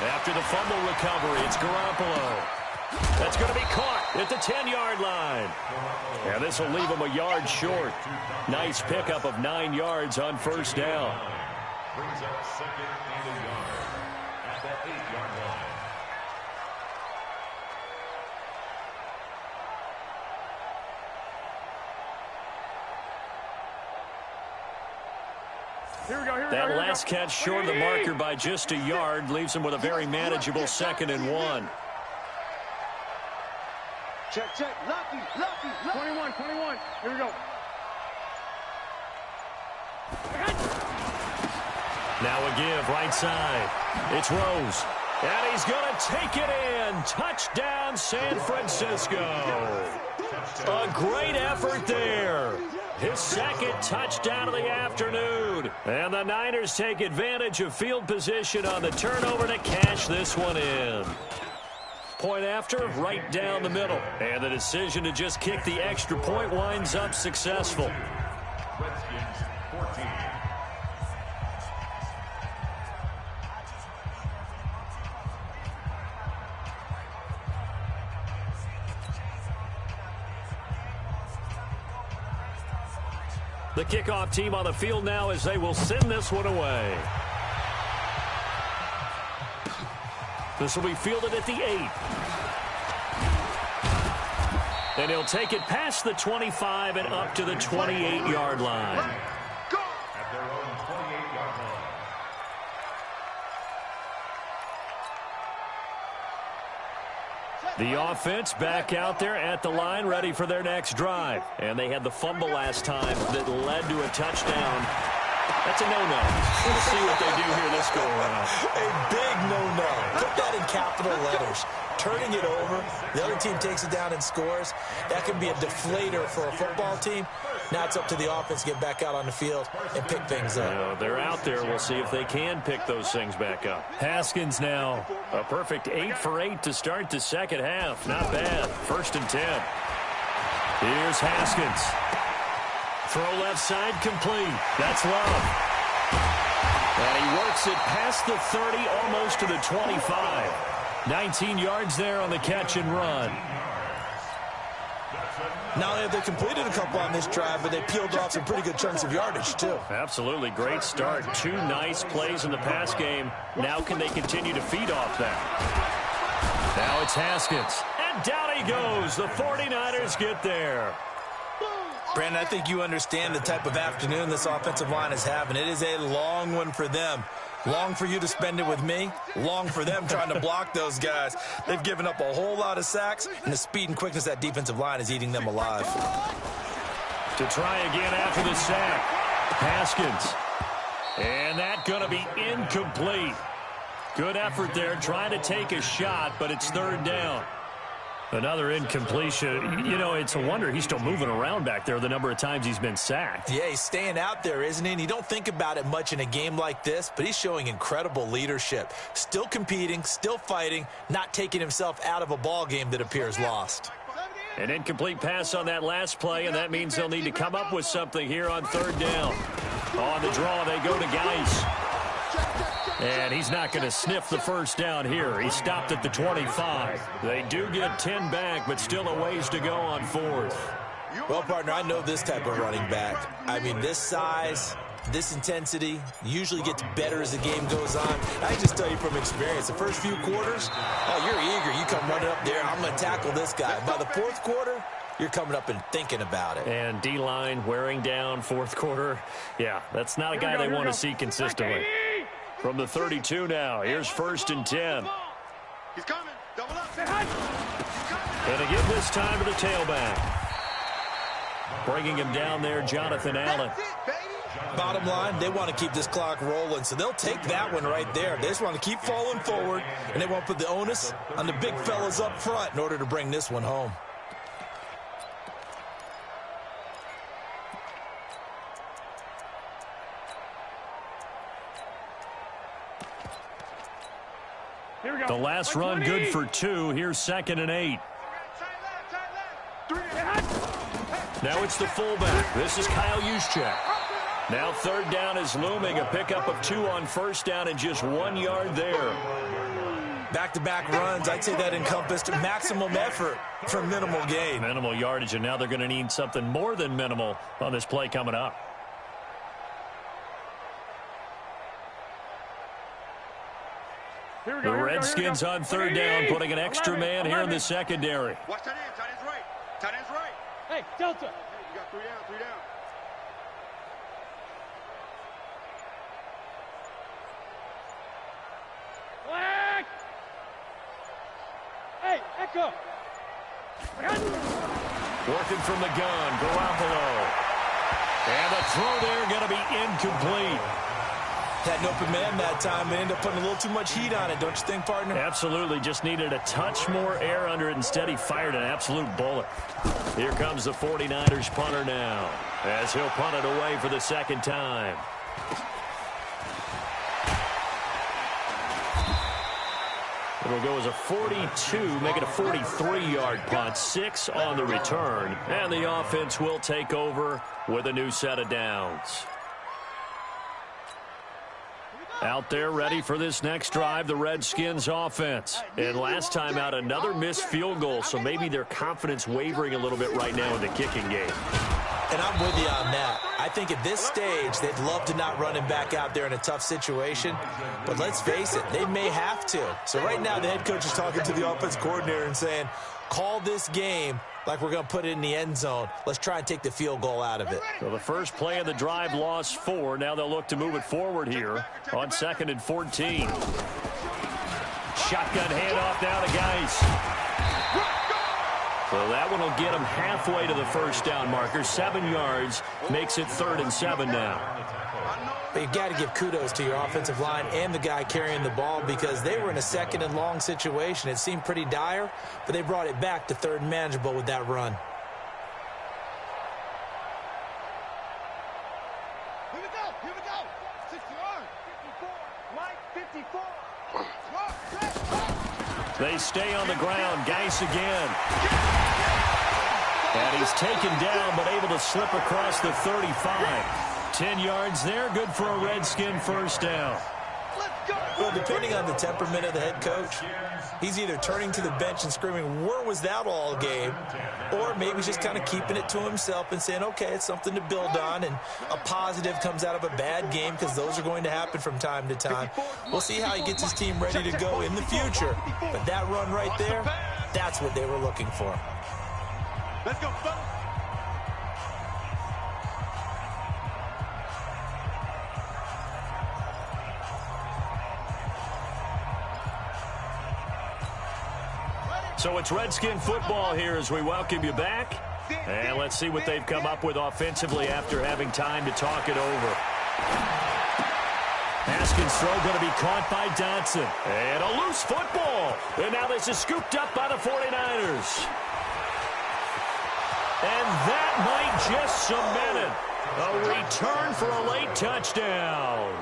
After the fumble recovery, it's Garoppolo. That's going to be caught at the 10-yard line. And this will leave him a yard short. Nice pickup of 9 yards on first down. Brings up second and a yard at the 8-yard line. That last catch short of the marker by just a yard leaves him with a very manageable 2nd and 1. Check. Lucky. 21. Here we go. Now a give right side. It's Rose. And he's going to take it in. Touchdown, San Francisco. A great effort there. His second touchdown of the afternoon. And the Niners take advantage of field position on the turnover to cash this one in. Point after, right down the middle. And the decision to just kick the extra point winds up successful. Redskins 14. The kickoff team on the field now as they will send this one away. This will be fielded at the 8. And he'll take it past the 25 and up to the 28-yard line. At their own 28-yard line. The offense back out there at the line, ready for their next drive. And they had the fumble last time that led to a touchdown. That's a no-no. We'll see what they do here this go-around. A big no-no. Put that in capital letters. Turning it over, the other team takes it down and scores. That can be a deflator for a football team. Now it's up to the offense to get back out on the field and pick things up. They're out there. We'll see if they can pick those things back up. Haskins now. A perfect 8 for 8 to start the second half. Not bad. 1st and 10. Here's Haskins. Throw left side complete. That's Love. And he works it past the 30, almost to the 25. 19 yards there on the catch and run. Now they completed a couple on this drive, but they peeled off some pretty good chunks of yardage, too. Absolutely. Great start. 2 nice plays in the pass game. Now can they continue to feed off that? Now it's Haskins. And down he goes. The 49ers get there. Brandon, I think you understand the type of afternoon this offensive line is having. It is a long one for them. Long for you to spend it with me. Long for them trying to block those guys. They've given up a whole lot of sacks, and the speed and quickness of that defensive line is eating them alive. To try again after the sack. Haskins. And that going to be incomplete. Good effort there, trying to take a shot, but it's 3rd down. Another incompletion. You know, it's a wonder he's still moving around back there the number of times he's been sacked. Yeah, he's staying out there, isn't he? And you don't think about it much in a game like this, but he's showing incredible leadership. Still competing, still fighting, not taking himself out of a ball game that appears lost. An incomplete pass on that last play, and that means they'll need to come up with something here on 3rd down. On the draw, they go to Geis. And he's not going to sniff the first down here. He stopped at the 25. They do get 10 back, but still a ways to go on 4th. Well, partner, I know this type of running back. I mean, this size, This intensity usually gets better as the game goes on. I just tell you from experience, the first few quarters, oh, you're eager. You come running up there, I'm going to tackle this guy. By the fourth quarter, you're coming up and thinking about it. And D-line wearing down fourth quarter. Yeah, that's not a guy they want to see consistently. From the 32 now, here's 1st and 10. He's coming. Double up. And again this time to the tailback. Bringing him down there, Jonathan Allen. Bottom line, they want to keep this clock rolling, so they'll take that one right there. They just want to keep falling forward, and they want to put the onus on the big fellas up front in order to bring this one home. The last run good for 2. Here's 2nd and 8. Now it's the fullback. This is Kyle Juszczyk. Now 3rd down is looming. A pickup of 2 on 1st down and just 1 yard there. Back-to-back runs, I'd say that encompassed maximum effort for minimal gain. Minimal yardage, and now they're going to need something more than minimal on this play coming up. The Redskins on 3rd down, putting an extra man here in the secondary. Watch tight end. Tight end's right. Tight end's right. Hey, Delta. Hey, you got 3 down. 3 down. Black. Hey, Echo. Working from the gun, Garoppolo. And the throw there going to be incomplete. Had an open man that time, but ended up putting a little too much heat on it, don't you think, partner? Absolutely, just needed a touch more air under it. Instead, he fired an absolute bullet. Here comes the 49ers punter now, as he'll punt it away for the 2nd time. It'll go as a 42, make it a 43-yard punt, 6 on the return, and the offense will take over with a new set of downs. Out there ready for this next drive, the Redskins offense. And last time out, another missed field goal, so maybe their confidence wavering a little bit right now in the kicking game. And I'm with you on that. I think at this stage, they'd love to not run him back out there in a tough situation. But let's face it, they may have to. So right now, the head coach is talking to the offense coordinator and saying, call this game like we're going to put it in the end zone. Let's try and take the field goal out of it. So the first play of the drive lost 4. Now they'll look to move it forward here on 2nd and 14. Shotgun handoff now to Geis. So that one will get them halfway to the 1st down marker. 7 yards makes it 3rd and 7 now. But you've got to give kudos to your offensive line and the guy carrying the ball because they were in a 2nd and long situation. It seemed pretty dire, but they brought it back to 3rd and manageable with that run. Here we go. Here we go. 60-yard. 54. Mike, 54. They stay on the ground. Geis again. And he's taken down, but able to slip across the 35. 10 yards there, good for a Redskin 1st down. Well, depending on the temperament of the head coach, he's either turning to the bench and screaming, where was that all game? Or maybe just kind of keeping it to himself and saying, okay, it's something to build on, and a positive comes out of a bad game because those are going to happen from time to time. We'll see how he gets his team ready to go in the future. But that run right there, that's what they were looking for. Let's go, fellas. So it's Redskin football here as we welcome you back. And let's see what they've come up with offensively after having time to talk it over. Haskins' throw going to be caught by Dotson. And a loose football. And now this is scooped up by the 49ers. And that might just cement it. A return for a late touchdown.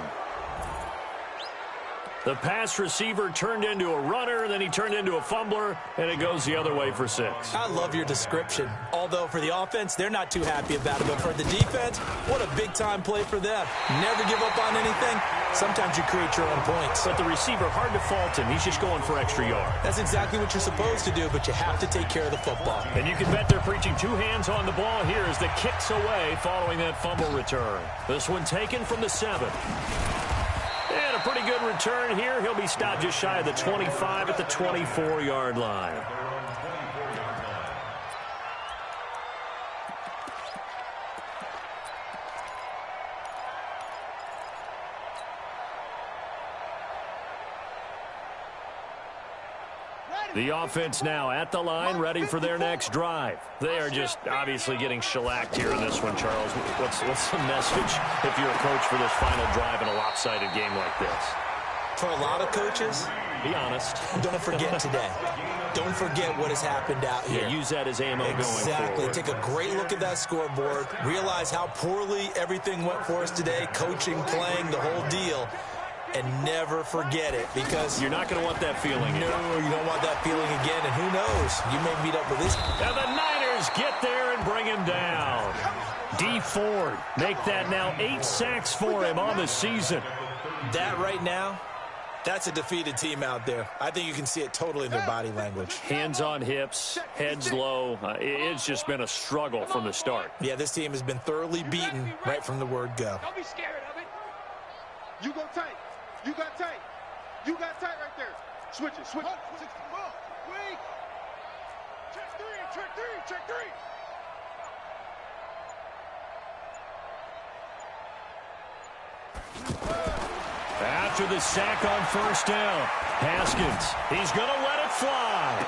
The pass receiver turned into a runner, then he turned into a fumbler, and it goes the other way for 6. I love your description. Although for the offense, they're not too happy about it. But for the defense, what a big-time play for them. Never give up on anything. Sometimes you create your own points. But the receiver, hard to fault him. He's just going for extra yard. That's exactly what you're supposed to do, but you have to take care of the football. And you can bet they're preaching two hands on the ball here as the kick's away following that fumble return. This one taken from the 7. And a pretty good return here. He'll be stopped just shy of the 25 at the 24-yard line. The offense now at the line, ready for their next drive. They are just obviously getting shellacked here in this one, Charles. What's the message if you're a coach for this final drive in a lopsided game like this? For a lot of coaches, be honest. Don't forget today. Don't forget what has happened out here. Yeah, use that as ammo going forward. Exactly. Take a great look at that scoreboard. Realize how poorly everything went for us today. Coaching, playing, the whole deal. And never forget it, because you're not going to want that feeling. No, you don't want that feeling again. And who knows? You may meet up with this. And the Niners get there and bring him down. D. Ford make that now 8 sacks for him on the season. That right now, that's a defeated team out there. I think you can see it totally in their body language. Hands on hips, heads low. It's just been a struggle from the start. Yeah, this team has been thoroughly beaten right from the word go. Don't be scared of it. You go tight. You got tight. You got tight right there. Switch it. Switch it. Wait. Check 3. Check 3. Check 3. After the sack on first down, Haskins, he's going to let it fly.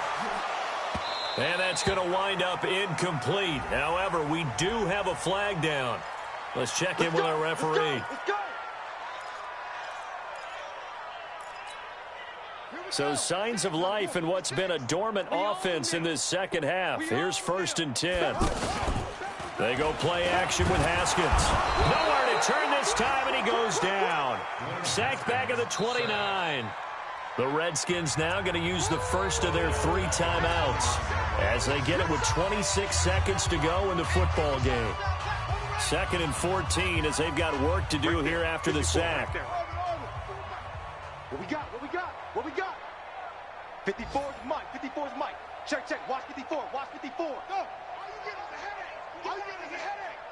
And that's going to wind up incomplete. However, we do have a flag down. Let's check in with our referee. Let's go. So signs of life in what's been a dormant offense in this second half. Here's 1st and 10. They go play action with Haskins. Nowhere to turn this time, and he goes down. Sacked back at the 29. The Redskins now going to use the first of their 3 timeouts as they get it with 26 seconds to go in the football game. 2nd and 14 as they've got work to do here after the sack. What we got? What we got? What we got? 54 is Mike. 54 is Mike. Check, check. Watch 54. Watch 54. Go. All you get is a headache. All you get is a headache.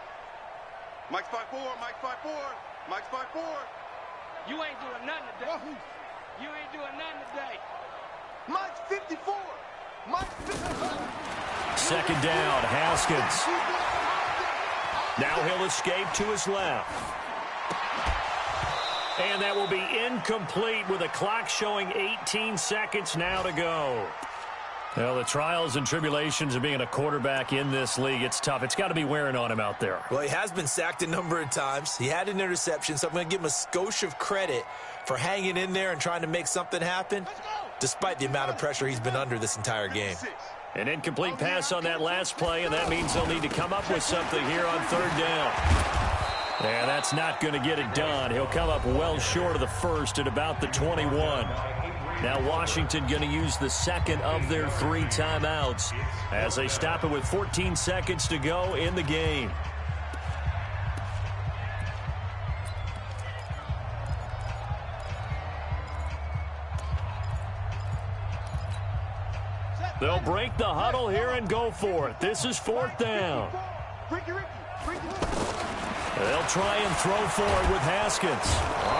Mike's 5'4". Mike's 5'4". Mike's 5'4". You ain't doing nothing today. You ain't doing nothing today. Mike's 54. Mike's 54. 2nd down, Haskins. Now he'll escape to his left. And that will be incomplete with a clock showing 18 seconds now to go. Well, the trials and tribulations of being a quarterback in this league, it's tough. It's got to be wearing on him out there. Well, he has been sacked a number of times. He had an interception, so I'm going to give him a skosh of credit for hanging in there and trying to make something happen, despite the amount of pressure he's been under this entire game. An incomplete pass on that last play, and that means they'll need to come up with something here on 3rd down. Yeah, that's not going to get it done. He'll come up well short of the first at about the 21. Now Washington going to use the 2nd of their 3 timeouts as they stop it with 14 seconds to go in the game. They'll break the huddle here and go for it. This is 4th down. They'll try and throw for it with Haskins.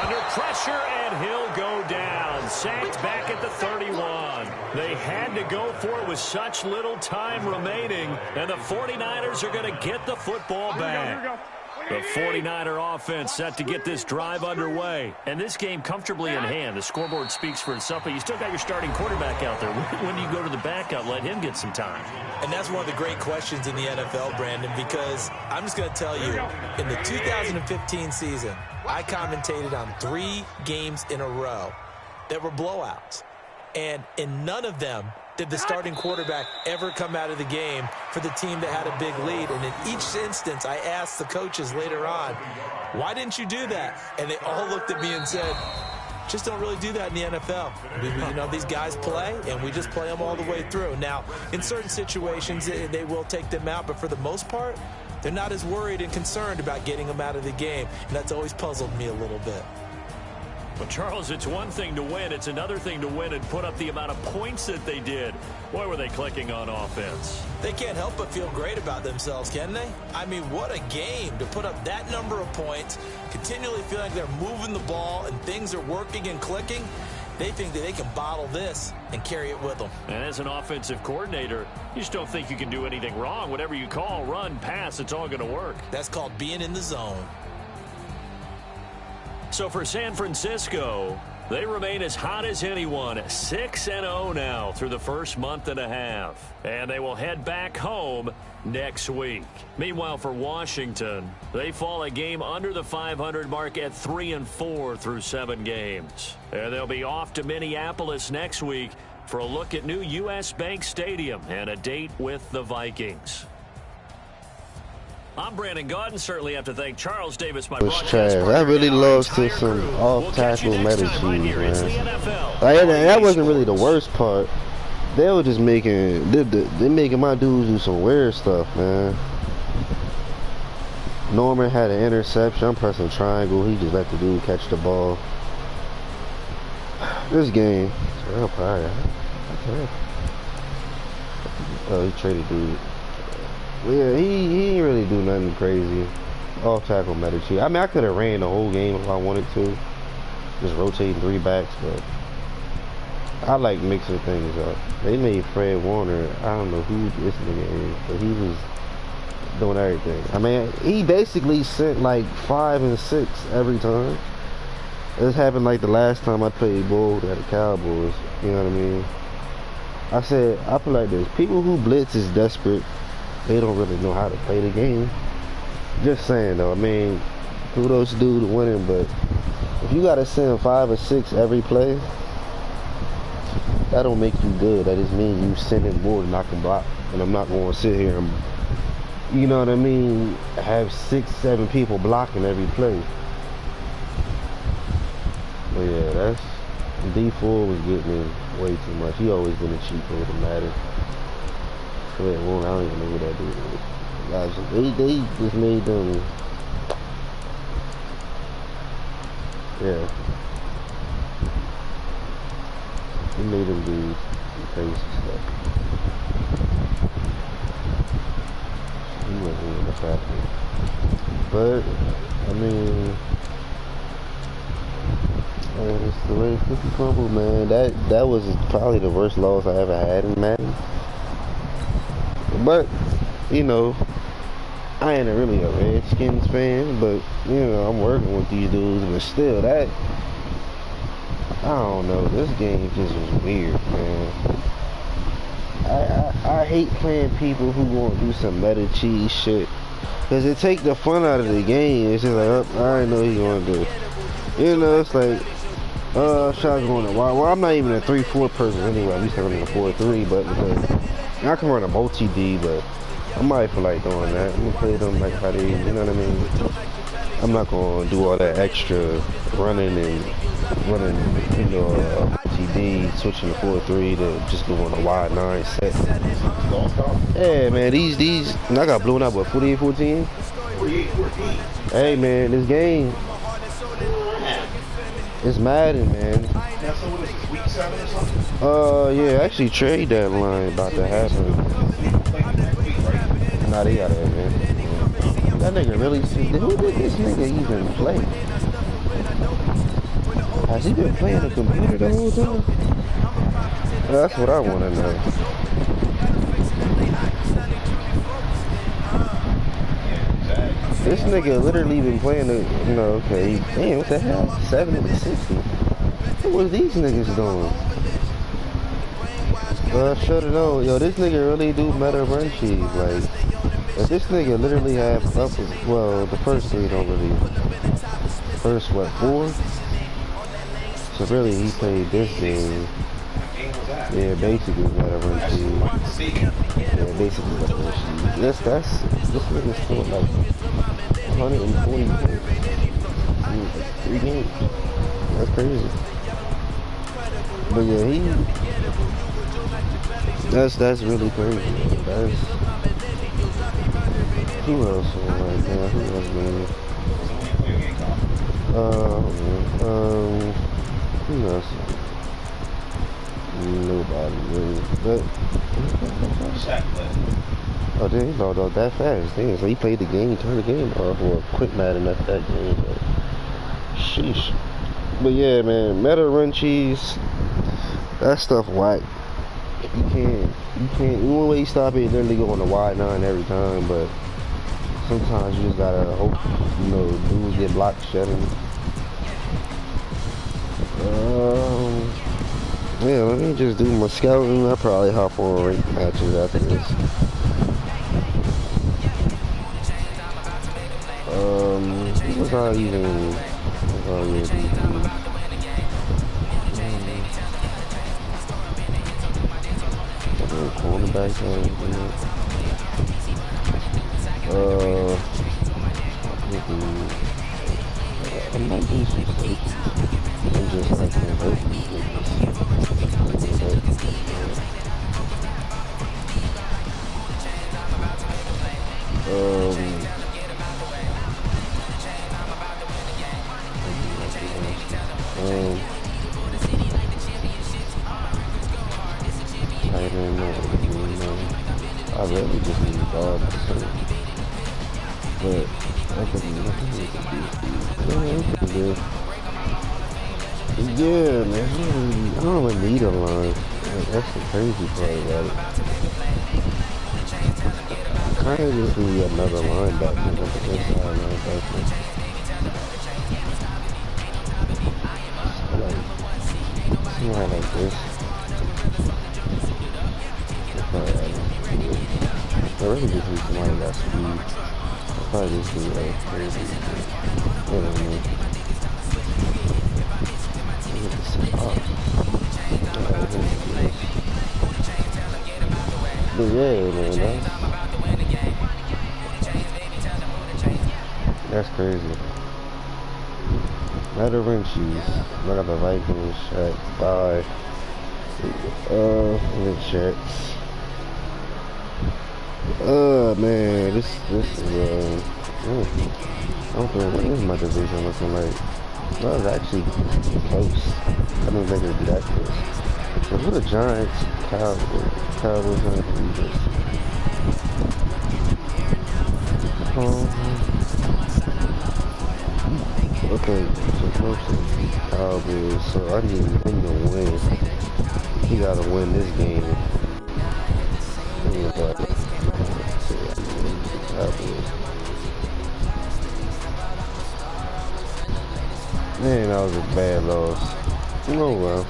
Under pressure, and he'll go down. Sacked back at the 31. They had to go for it with such little time remaining, and the 49ers are going to get the football back. The 49er offense set to get this drive underway. And this game comfortably in hand. The scoreboard speaks for itself, but you still got your starting quarterback out there. When do you go to the backup, let him get some time? And that's one of the great questions in the NFL, Brandon, because I'm just going to tell you, in the 2015 season, I commentated on 3 games in a row that were blowouts. And in none of them did the starting quarterback ever come out of the game for the team that had a big lead. And in each instance, I asked the coaches later on, why didn't you do that? And they all looked at me and said, just don't really do that in the NFL. You know, these guys play, and we just play them all the way through. Now, in certain situations, they will take them out, but for the most part, they're not as worried and concerned about getting them out of the game. And that's always puzzled me a little bit. Well, Charles, it's one thing to win. It's another thing to win and put up the amount of points that they did. Boy, were they clicking on offense. They can't help but feel great about themselves, can they? I mean, what a game to put up that number of points, continually feeling like they're moving the ball and things are working and clicking. They think that they can bottle this and carry it with them. And as an offensive coordinator, you just don't think you can do anything wrong. Whatever you call, run, pass, it's all going to work. That's called being in the zone. So for San Francisco, they remain as hot as anyone, 6-0 now through the first month and a half. And they will head back home next week. Meanwhile, for Washington, they fall a game under the 500 mark at 3-4 through 7 games. And they'll be off to Minneapolis next week for a look at new U.S. Bank Stadium and a date with the Vikings. I'm Brandon Gaudin. Certainly have to thank Charles Davis, my broadcast partner. I really lost to some off-tackle meta shoes, man. That wasn't really the worst part. They were just making they making my dudes do some weird stuff, man. Norman had an interception. I'm pressing triangle. He just let the dude catch the ball. This game, oh, he traded dude. Yeah, he ain't really do nothing crazy. Off tackle meta cheat. I mean, I could have ran the whole game if I wanted to, just rotating 3 backs, but I like mixing things up. They made Fred Warner, I don't know who this nigga is, but he was doing everything. I mean, he basically sent like 5 and 6 every time. This happened like the last time I played ball at the Cowboys. You know what I mean? I said, I feel like this. People who blitz is desperate. They don't really know how to play the game. Just saying though, I mean, kudos to do the winning, but if you gotta send 5 or 6 every play, that don't make you good. That just means you sending more than I can block. And I'm not gonna sit here and, you know what I mean, have 6, 7 people blocking every play. But yeah, that's, D4 was getting me way too much. He always been a cheat code to Madden. I don't even know who that dude is. Guys, they just made them. Yeah. They made them do crazy stuff. He wasn't even a factor. But, I mean, it's the way cookie crumble, man. That was probably the worst loss I ever had in Madden. But, you know, I ain't really a Redskins fan, but, you know, I'm working with these dudes, but still, that, I don't know, this game just was weird, man. I hate playing people who want to do some meta cheese shit, because it take the fun out of the game. It's just like, oh, I already know what he's going to do. You know, it's like, shots going to, well, I'm not even a 3-4 person anyway, I'm used to running a 4-3, but because I can run a multi-D, but I might feel like doing that. I'm going to play them like how they, you know what I mean? I'm not going to do all that extra running, you know, multi-D, switching to 4-3 to just go on a wide 9 set. Yeah, man, these, and I got blown out, what, 48-14? 48-14. Hey, man, this game, it's Madden, man. Yeah, so what is this, week 7 or something? Yeah, actually trade deadline about to happen. Nah, they got it, man. That nigga really, who did this nigga even play? Has he been playing the computer the whole time? That's what I want to know. This nigga literally been playing the, you know, okay, damn, what the hell? 70 to 60. What was these niggas doing? Shut it on. Yo, this nigga really do meta run cheese. Like, if this nigga literally have up, well, the first 3 don't really, first, what, 4? So really, he played this game. Yeah, basically meta run cheese. Yeah, basically meta run cheese. This nigga scored like 140 points. 3 games. That's crazy. But yeah, that's really crazy. That's, who else? Like, yeah, who else, man? Who else? Nobody really. But oh, dang, he logged off that fast. Dang, so he played the game, turned the game off, or quit Madden after that game. But sheesh. But yeah, man, meta run cheese. That stuff whack. You can't. The only way you stop it is literally go on the wide 9 every time. But sometimes you just gotta hope, dudes get blocked shedding. Yeah, let me just do my scouting. I'll probably hop on ranked matches after this. What was I even cornerback I might do some safety. I'm just like hurt these niggas. I really just need God to serve. But I could do. Yeah, man. I don't really need a line. Like, that's the crazy part about it. I kind of just need another linebacker on the inside linebacker. Somebody like this. I really just need somebody that's speed. I probably just need like crazy. I don't know. But yeah, man, that's crazy. Meta run cheese. I got the Vikings at 5. The Jets. Man, this is I don't know what is my division looking like. That was actually close. I didn't think it would be that close. So for the Giants, Cowboys, and the Eagles. Okay, so close to Cowboys. So I need him to win. He gotta win this game. Man, that was a bad loss. Oh well.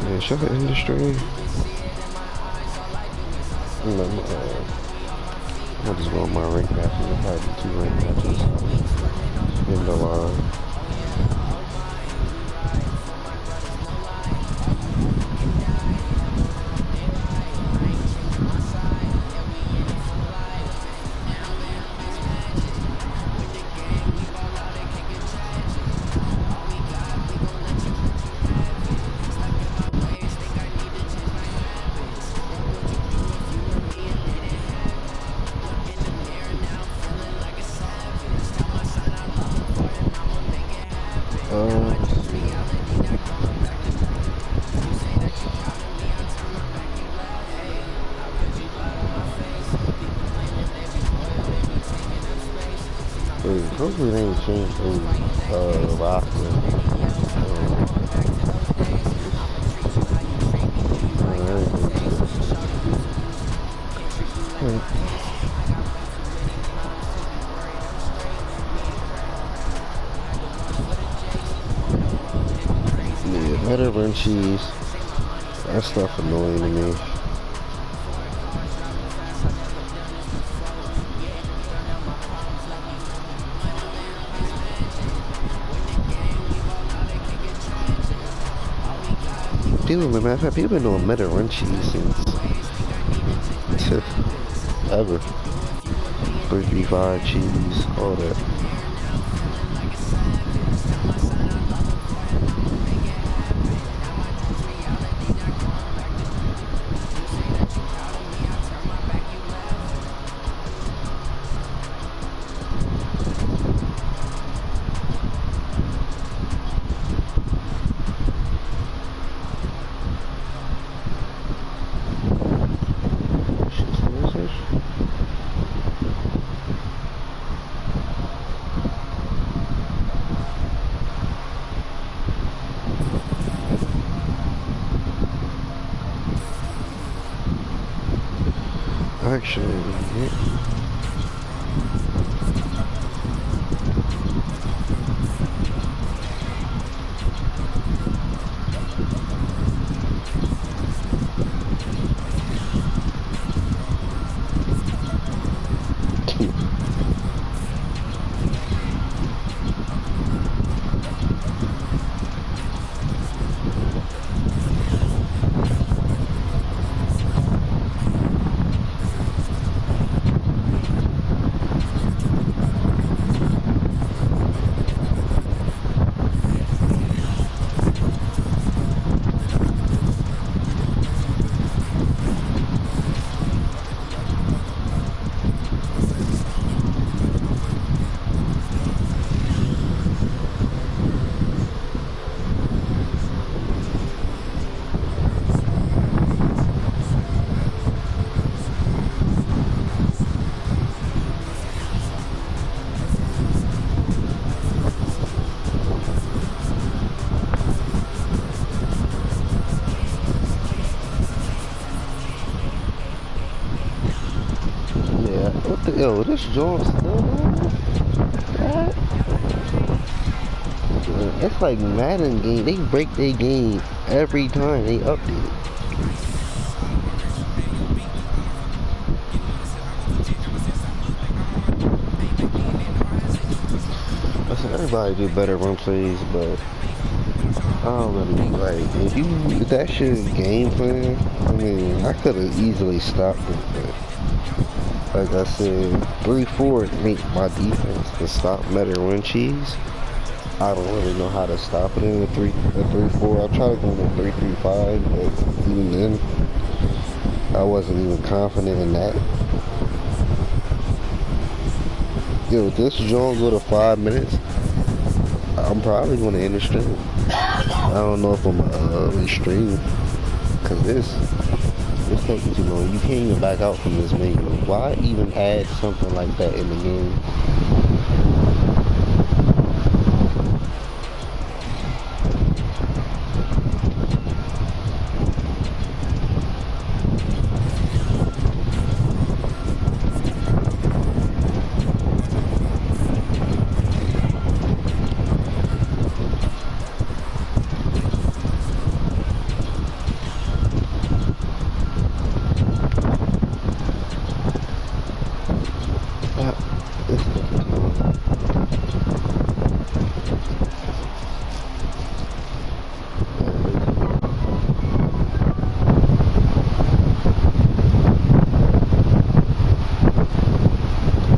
Man, should I end the stream? I'll just go on my rank matches. I'll probably do 2 rank matches. In the line. Hopefully they ain't changed the roster. Yeah, better run cheese. That stuff annoying to me. People been doing meta run cheese since ever. 3-5 cheese, all that. Actually, yeah. What the hell? This joint still there? It's like Madden game. They break their game every time they update it. Listen, everybody do better run plays, but I don't really like if that's your game plan. I mean, I could have easily stopped it, but like I said, 3-4 ain't my defense to stop Meta run cheese. I don't really know how to stop it in a 3-4. I tried to go in a 3-3-5, but even then, I wasn't even confident in that. Yo, if this joint go to 5 minutes, I'm probably going to end the stream. I don't know if I'm stream, cause this taking too long. You can't even back out from this menu. Why even add something like that in the game?